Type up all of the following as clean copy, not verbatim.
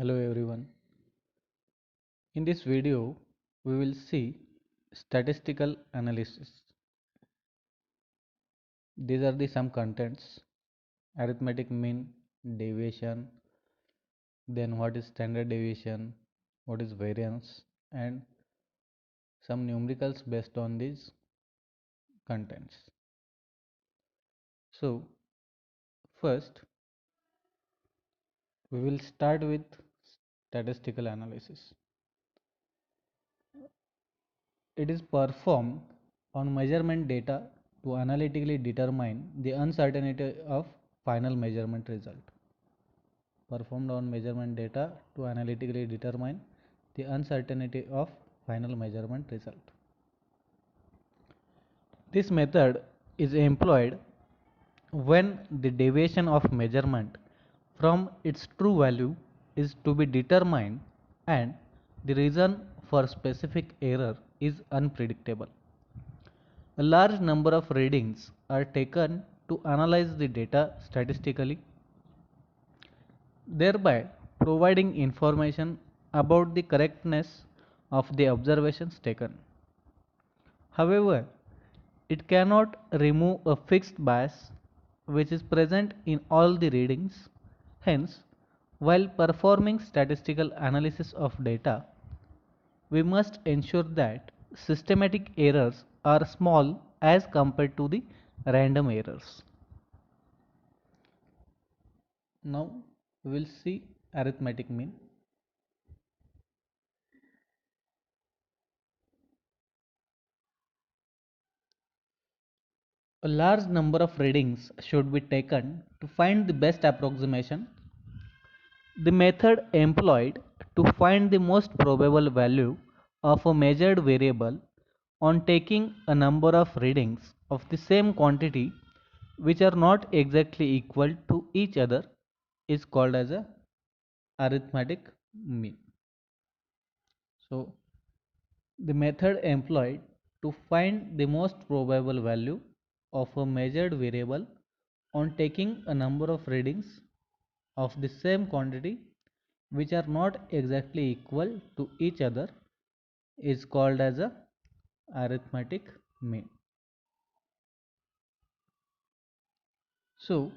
Hello everyone. In this video, we will see statistical analysis. These are the some contents: arithmetic mean, deviation, then what is standard deviation, what is variance, and some numericals based on these contents. So, first, we will start with statistical analysis. It is performed on measurement data to analytically determine the uncertainty of final measurement result. Performed on measurement data to analytically determine the uncertainty of final measurement result. This method is employed when the deviation of measurement from its true value is to be determined and the reason for specific error is unpredictable. A large number of readings are taken to analyze the data statistically, thereby providing information about the correctness of the observations taken. However, it cannot remove a fixed bias which is present in all the readings. Hence, while performing statistical analysis of data, we must ensure that systematic errors are small as compared to the random errors. Now, we will see arithmetic mean. A large number of readings should be taken to find the best approximation. The method employed to find the most probable value of a measured variable on taking a number of readings of the same quantity which are not exactly equal to each other is called as a arithmetic mean. So, the method employed to find the most probable value of a measured variable on taking a number of readings of the same quantity which are not exactly equal to each other is called as a arithmetic mean. So,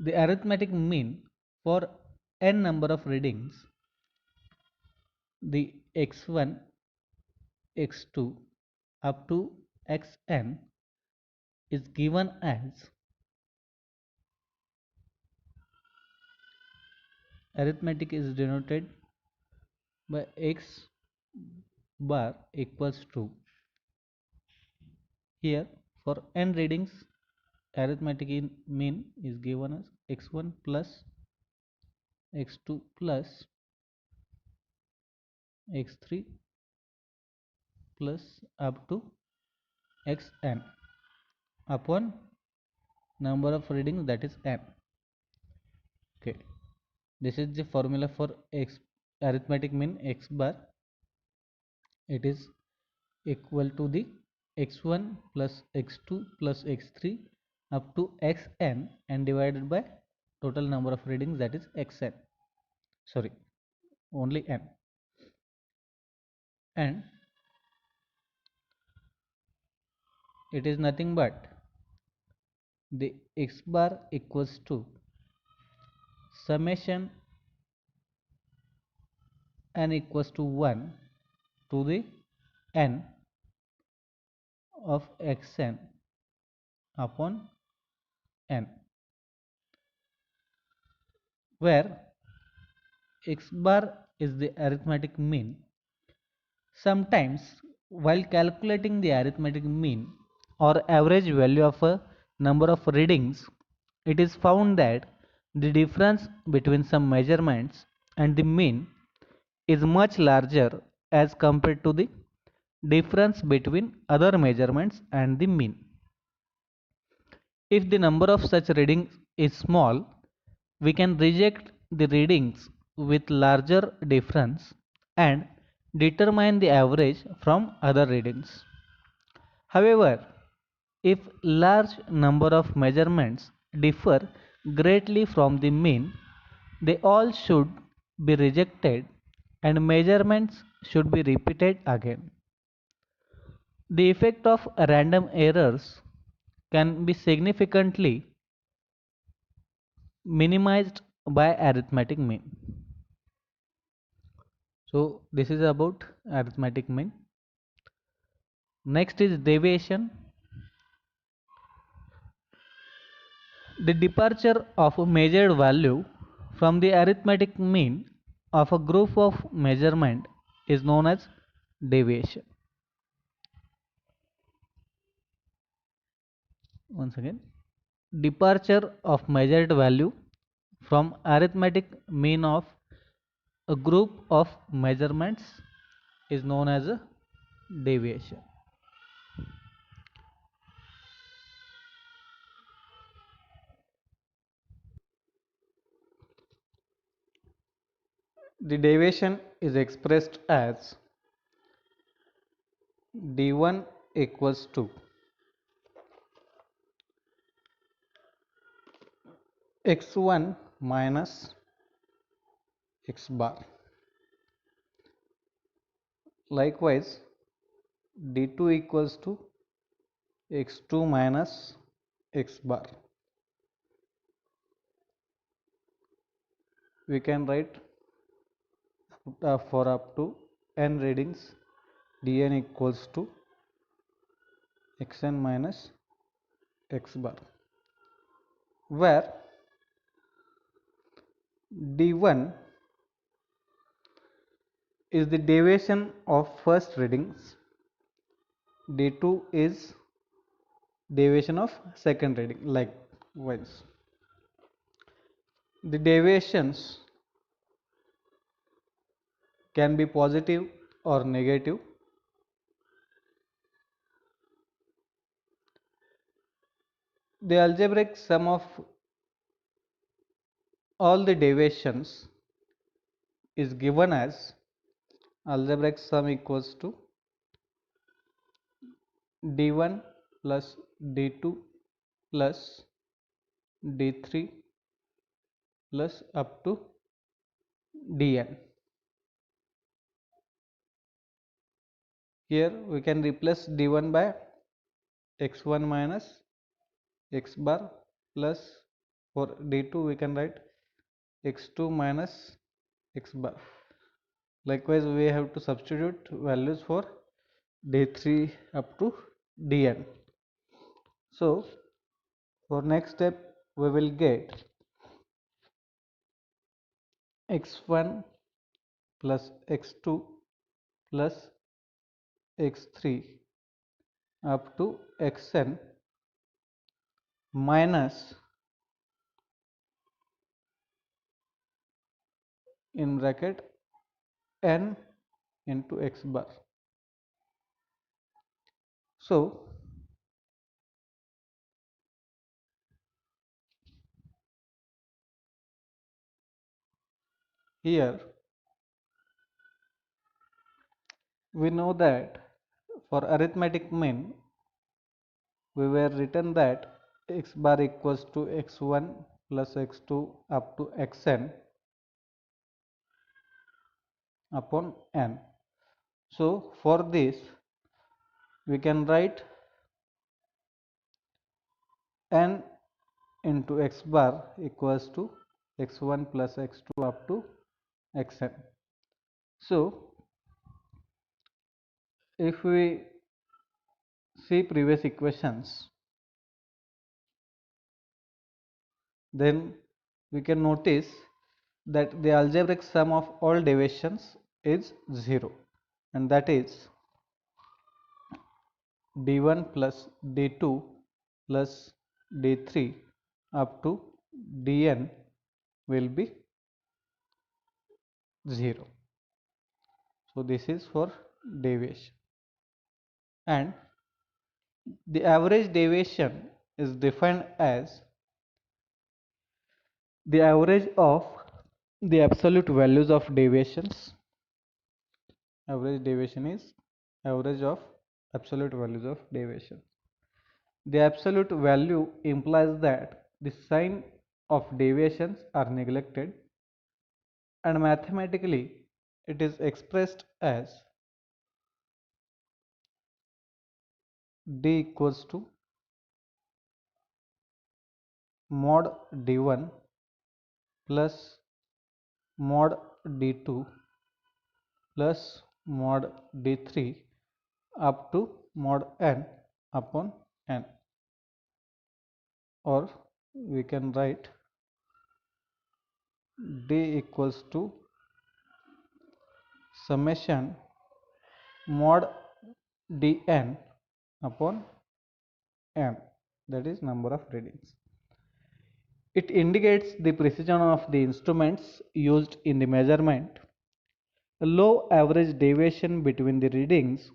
the arithmetic mean for n number of readings, the x1, x2 up to xn is given as arithmetic is denoted by x bar equals to, here for n readings arithmetic mean is given as x1 plus x2 plus x3 plus up to xn upon number of readings, that is n. Okay, this is the formula for x arithmetic mean. X bar, it is equal to the x1 plus x2 plus x3 up to xn and divided by total number of readings, that is xn, sorry, only n, and it is nothing but the x bar equals to summation n equals to 1 to the n of xn upon n, where x bar is the arithmetic mean. Sometimes, while calculating the arithmetic mean or average value of a number of readings, it is found that the difference between some measurements and the mean is much larger as compared to the difference between other measurements and the mean. If the number of such readings is small, we can reject the readings with larger difference and determine the average from other readings. However, if large number of measurements differ greatly from the mean, they all should be rejected and measurements should be repeated again. The effect of random errors can be significantly minimized by arithmetic mean. So this is about arithmetic mean. Next is deviation. The departure of a measured value from the arithmetic mean of a group of measurement is known as deviation. Once again, departure of measured value from arithmetic mean of a group of measurements is known as a deviation. The deviation is expressed as d1 equals to x1 minus x bar. Likewise, d2 equals to x2 minus x bar. We can write for up to n readings dn equals to xn minus x bar, where d1 is the deviation of first readings, d2 is deviation of second reading. Likewise, the deviations can be positive or negative. The algebraic sum of all the deviations is given as algebraic sum equals to d1 plus d2 plus d3 plus up to dn. Here we can replace d1 by x1 minus x bar plus for d2 we can write x2 minus x bar. Likewise, we have to substitute values for d3 up to dn. So for next step we will get x1 plus x2 plus x3 up to xn minus in bracket n into x bar. So here we know that for arithmetic mean we were written that x bar equals to x1 plus x2 up to xn upon n. So for this we can write n into x bar equals to x1 plus x2 up to xn. So if we see previous equations, then we can notice that the algebraic sum of all deviations is 0, and that is d1 plus d2 plus d3 up to dn will be 0. So this is for deviation, and the average deviation is defined as the average of the absolute values of deviations. Average deviation is average of absolute values of deviation. The absolute value implies that the sign of deviations are neglected and mathematically it is expressed as d equals to mod d1 plus mod d2 plus mod d3 up to mod n upon n, or we can write d equals to summation mod dn upon n, that is number of readings. It indicates the precision of the instruments used in the measurement. A low average deviation between the readings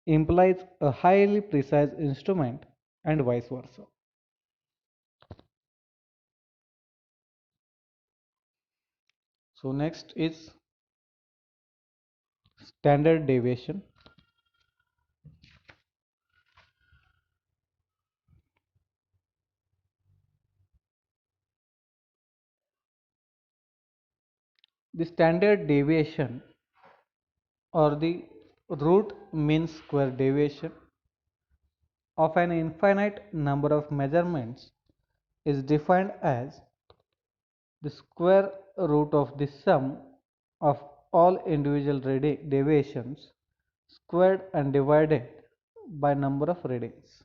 implies a highly precise instrument and vice versa. So next is standard deviation. The standard deviation or the root mean square deviation of an infinite number of measurements is defined as the square root of the sum of all individual deviations squared and divided by number of readings.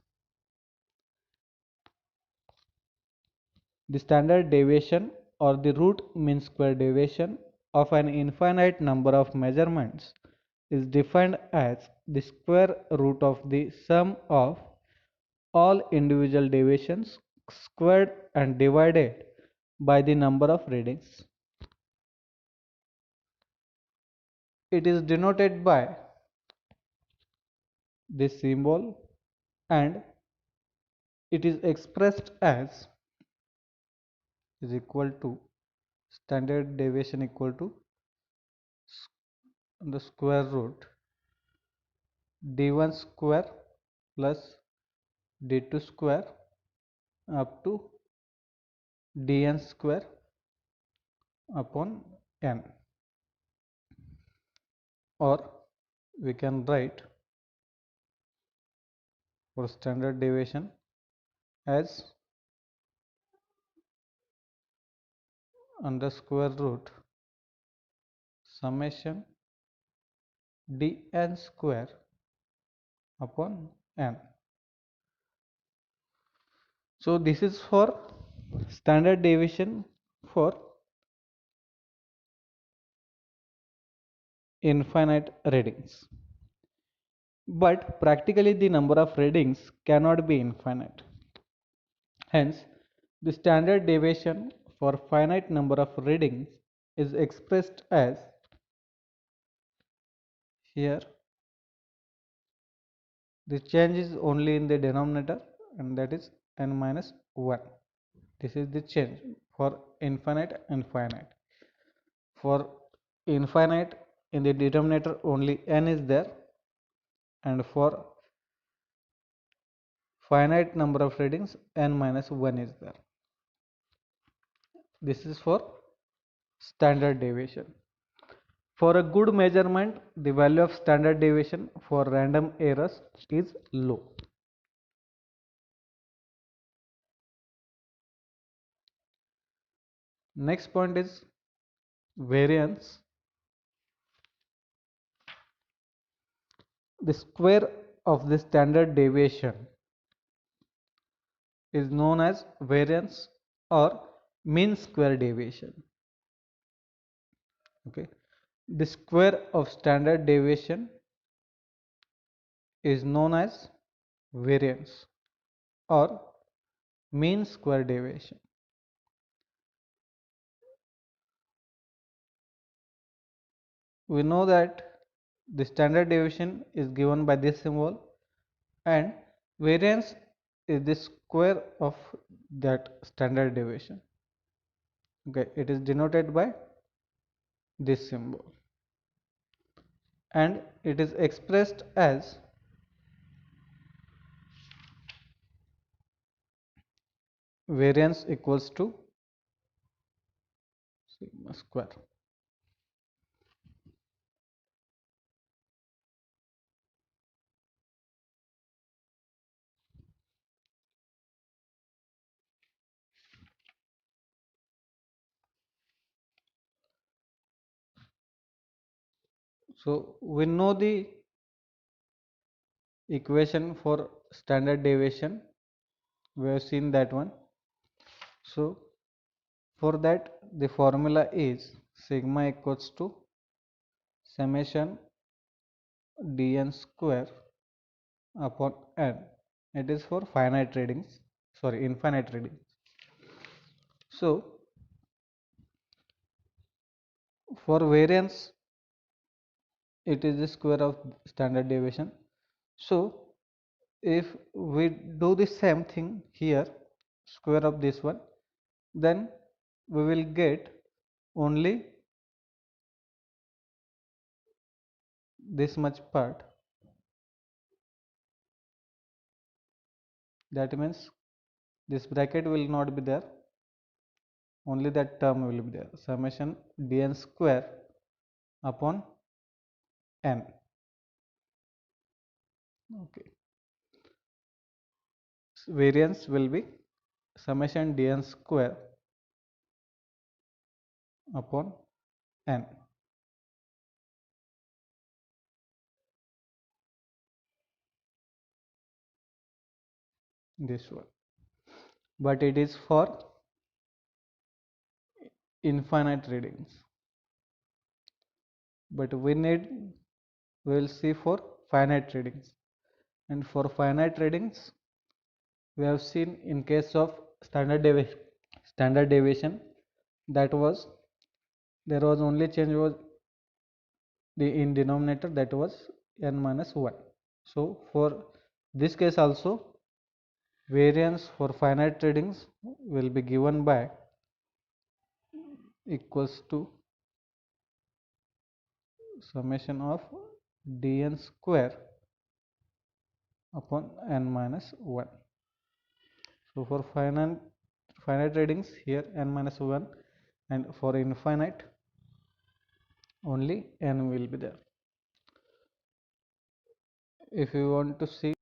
The standard deviation or the root mean square deviation of an infinite number of measurements is defined as the square root of the sum of all individual deviations squared and divided by the number of readings. It is denoted by this symbol, and it is expressed as is equal to standard deviation equal to the square root d1 square plus d2 square up to dn square upon n, or we can write for standard deviation as under square root summation dn square upon n. So this is for standard deviation for infinite readings. But practically the number of readings cannot be infinite. Hence, the standard deviation for finite number of readings is expressed as here the change is only in the denominator, and that is n minus 1. This is the change for infinite and finite. For infinite, in the denominator only n is there, and for finite number of readings n minus 1 is there. This is for standard deviation. For a good measurement, the value of standard deviation for random errors is low. Next point is variance. The square of the standard deviation is known as variance or mean square deviation. Okay, the square of standard deviation is known as variance or mean square deviation. We know that the standard deviation is given by this symbol, and variance is the square of that standard deviation. Okay, it is denoted by this symbol, and it is expressed as variance equals to sigma square. So we know the equation for standard deviation. We have seen that one. So for that the formula is sigma equals to summation dn square upon n. It is for finite readings, sorry, infinite readings. So for variance it is the square of standard deviation. So if we do the same thing here, square of this one, then we will get only this much part. That means this bracket will not be there, only that term will be there, summation dn square upon n. Okay, variance will be summation dn square upon n. This one, but it is for infinite readings, but we will see for finite readings. And for finite readings we have seen in case of standard deviation, that was there was only change was the in denominator, that was n minus 1. So for this case also, variance for finite readings will be given by equals to summation of dn square upon n minus 1. So for finite readings here n minus 1, and for infinite only n will be there. If you want to see